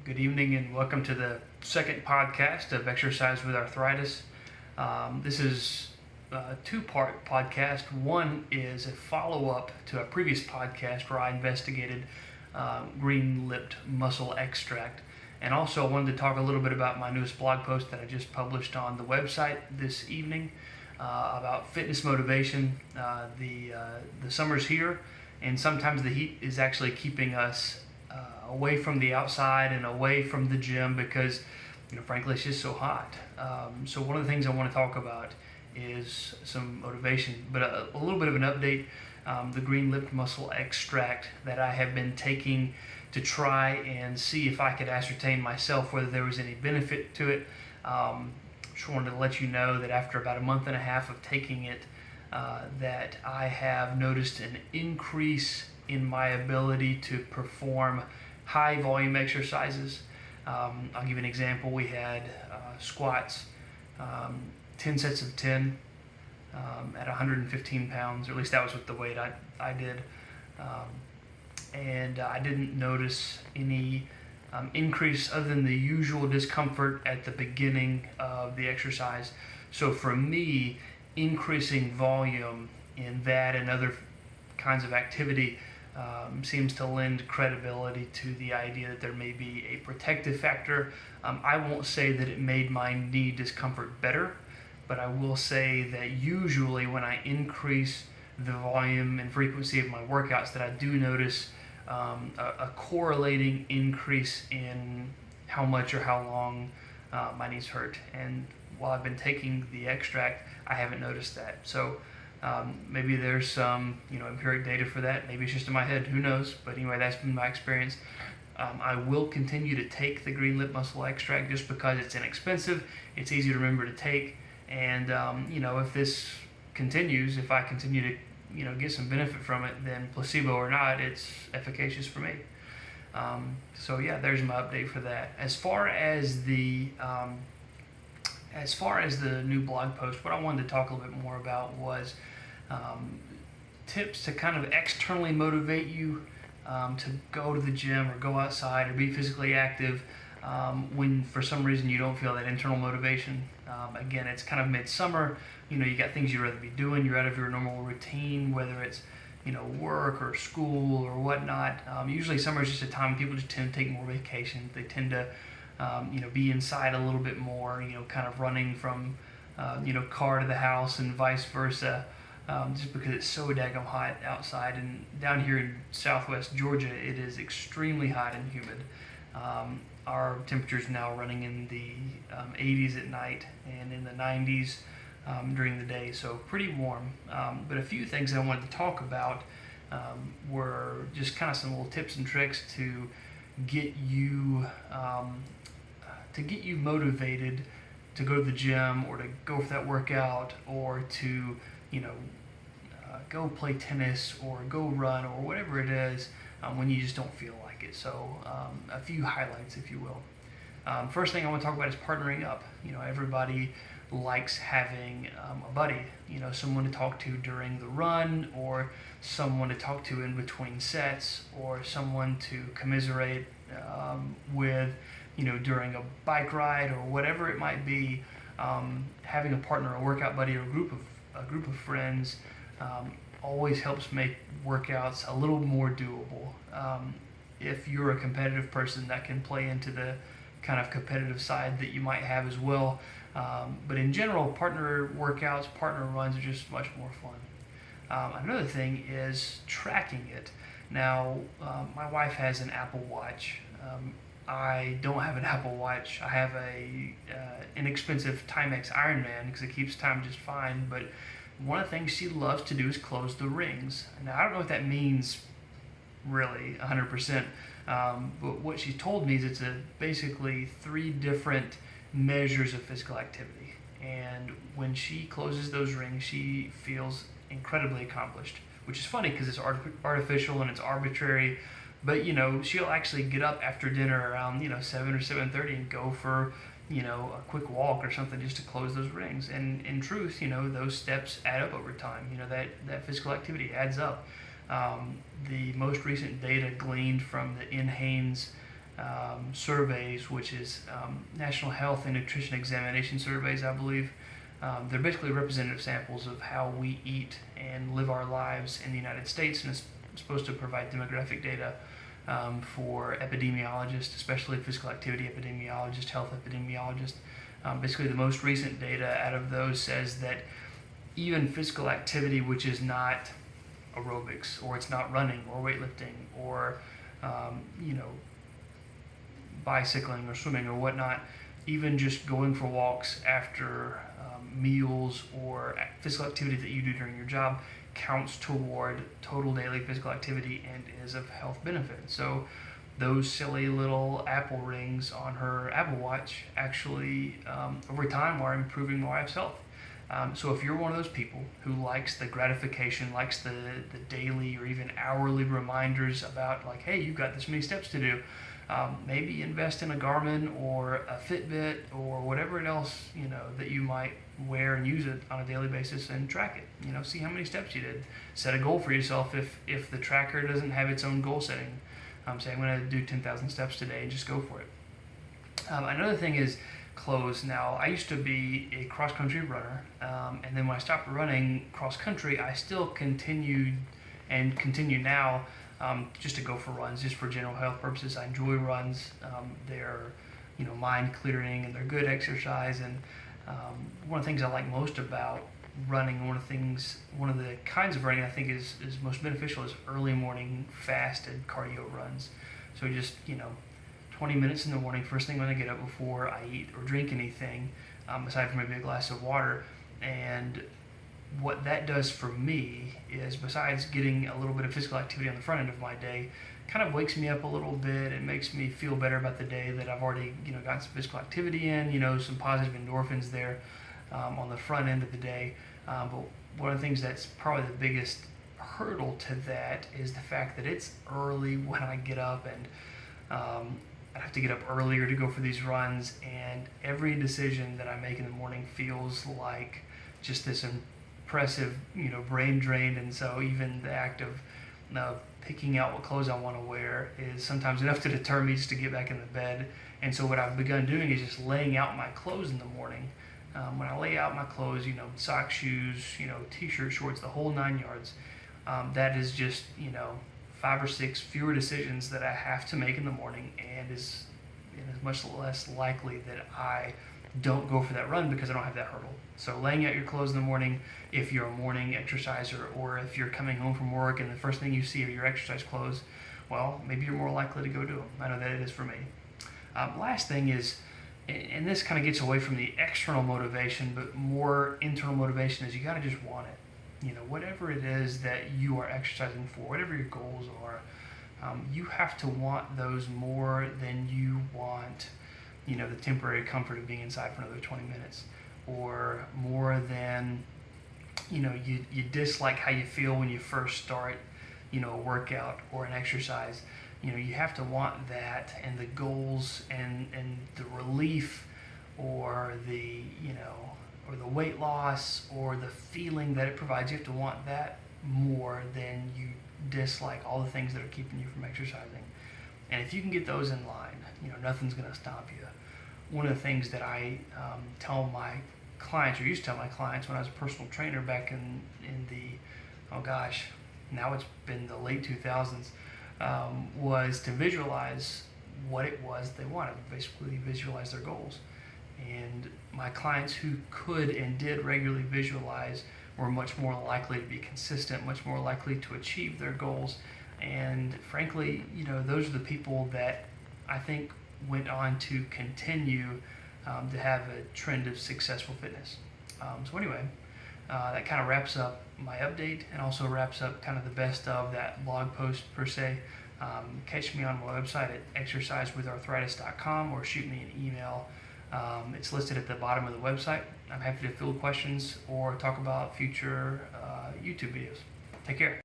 Good evening and welcome to the second podcast of Exercise with Arthritis. This is a two-part podcast. One is a follow-up to a previous podcast where I investigated green-lipped mussel extract. And also I wanted to talk a little bit about my newest blog post that I just published on the website this evening about fitness motivation. The summer's here, and sometimes the heat is actually keeping us away from the outside and away from the gym because, frankly, it's just so hot. So one of the things I want to talk about is some motivation, but a little bit of an update. The green-lipped mussel extract that I have been taking to try and see if I could ascertain myself whether there was any benefit to it. Just wanted to let you know that after about a month and a half of taking it, that I have noticed an increase in my ability to perform high volume exercises. I'll give you an example. We had squats, 10 sets of 10 at 115 pounds, or at least that was with the weight I did. And I didn't notice any increase other than the usual discomfort at the beginning of the exercise. So for me, increasing volume in that and other kinds of activity seems to lend credibility to the idea that there may be a protective factor. I won't say that it made my knee discomfort better, but I will say that usually when I increase the volume and frequency of my workouts, that I do notice a correlating increase in how much or how long my knees hurt. And while I've been taking the extract, I haven't noticed that. So maybe there's some empiric data for that. Maybe it's just in my head. Who knows? But anyway, that's been my experience. I will continue to take the green lip mussel extract just because it's inexpensive. It's easy to remember to take. And if this continues, if I continue to get some benefit from it, then placebo or not, it's efficacious for me. So yeah, there's my update for that. As far as the new blog post, what I wanted to talk a little bit more about was tips to kind of externally motivate you to go to the gym or go outside or be physically active when for some reason you don't feel that internal motivation. Again, it's kind of midsummer. You got things you'd rather be doing. You're out of your normal routine, whether it's work or school or whatnot. Usually summer is just a time people just tend to take more vacations. They tend to be inside a little bit more, kind of running from, car to the house and vice versa, just because it's so daggum hot outside. And down here in southwest Georgia, it is extremely hot and humid. Our temperature's now running in the 80s at night and in the 90s during the day, so pretty warm. But a few things that I wanted to talk about were just kind of some little tips and tricks to get you motivated to go to the gym or to go for that workout or to go play tennis or go run or whatever it is when you just don't feel like it. So a few highlights, if you will. First thing I want to talk about is partnering up. Everybody likes having a buddy, someone to talk to during the run, or someone to talk to in between sets, or someone to commiserate with, during a bike ride or whatever it might be. Having a partner, a workout buddy, or a group of friends always helps make workouts a little more doable. If you're a competitive person, that can play into the kind of competitive side that you might have as well. But in general, partner workouts, partner runs are just much more fun. Another thing is tracking it. Now, my wife has an Apple Watch. I don't have an Apple Watch. I have a inexpensive Timex Ironman because it keeps time just fine. But one of the things she loves to do is close the rings. Now, I don't know what that means really 100%. But what she told me is it's basically 3 different measures of physical activity. And when she closes those rings, she feels incredibly accomplished, which is funny because it's artificial and it's arbitrary. But, she'll actually get up after dinner around, 7 or 7:30 and go for, a quick walk or something just to close those rings. And in truth, those steps add up over time. That physical activity adds up. The most recent data gleaned from the NHANES surveys, which is National Health and Nutrition Examination surveys, I believe. They're basically representative samples of how we eat and live our lives in the United States, and it's supposed to provide demographic data for epidemiologists, especially physical activity epidemiologists, health epidemiologists. Basically, the most recent data out of those says that even physical activity, which is not aerobics, or it's not running or weightlifting or you know, bicycling or swimming or whatnot, even just going for walks after meals or physical activity that you do during your job counts toward total daily physical activity and is of health benefit. So those silly little Apple rings on her Apple Watch actually over time are improving my wife's health. So if you're one of those people who likes the gratification, likes the daily or even hourly reminders about like, hey, you've got this many steps to do, maybe invest in a Garmin or a Fitbit or whatever else, you know, that you might wear and use it on a daily basis and track it. You know, see how many steps you did. Set a goal for yourself if the tracker doesn't have its own goal setting. Say I'm going to do 10,000 steps today and just go for it. Another thing is clothes. Now, I used to be a cross-country runner, and then when I stopped running cross-country, I still continued and continue now just to go for runs, just for general health purposes. I enjoy runs. They're, you know, mind clearing and they're good exercise. And one of the things I like most about running, one of the kinds of running I think is most beneficial is early morning fasted cardio runs. So just, you know, 20 minutes in the morning, first thing when I get up before I eat or drink anything, aside from maybe a glass of water. And what that does for me is, besides getting a little bit of physical activity on the front end of my day, kind of wakes me up a little bit. It makes me feel better about the day that I've already, you know, gotten some physical activity in, you know, some positive endorphins there on the front end of the day. But one of the things that's probably the biggest hurdle to that is the fact that it's early when I get up, and I have to get up earlier to go for these runs, and every decision that I make in the morning feels like just this impressive, you know, brain drain. And so even the act of picking out what clothes I want to wear is sometimes enough to deter me just to get back in the bed. And so what I've begun doing is just laying out my clothes in the morning. When I lay out my clothes, you know, socks, shoes, you know, t-shirt, shorts, the whole 9 yards, that is just, you know, 5 or 6 fewer decisions that I have to make in the morning, and is much less likely that I don't go for that run because I don't have that hurdle. So laying out your clothes in the morning, if you're a morning exerciser, or if you're coming home from work and the first thing you see are your exercise clothes, well, maybe you're more likely to go do them. I know that it is for me. Last thing is, and this kind of gets away from the external motivation, but more internal motivation, is you got to just want it. You know, whatever it is that you are exercising for, whatever your goals are, you have to want those more than you want, you know, the temporary comfort of being inside for another 20 minutes, or more than, you know, you dislike how you feel when you first start, you know, a workout or an exercise. You know, you have to want that, and the goals and the relief, or the, you know, or the weight loss, or the feeling that it provides. You have to want that more than you dislike all the things that are keeping you from exercising. And if you can get those in line, you know, nothing's going to stop you. One of the things that I tell my clients, or used to tell my clients when I was a personal trainer back in the, oh gosh, now it's been the late 2000s, was to visualize what it was they wanted, basically visualize their goals. And my clients who could and did regularly visualize were much more likely to be consistent, much more likely to achieve their goals. And frankly, you know, those are the people that I think went on to continue to have a trend of successful fitness. So anyway, that kind of wraps up my update, and also wraps up kind of the best of that blog post per se. Catch me on my website at exercisewitharthritis.com, or shoot me an email. It's listed at the bottom of the website. I'm happy to field questions or talk about future YouTube videos. Take care.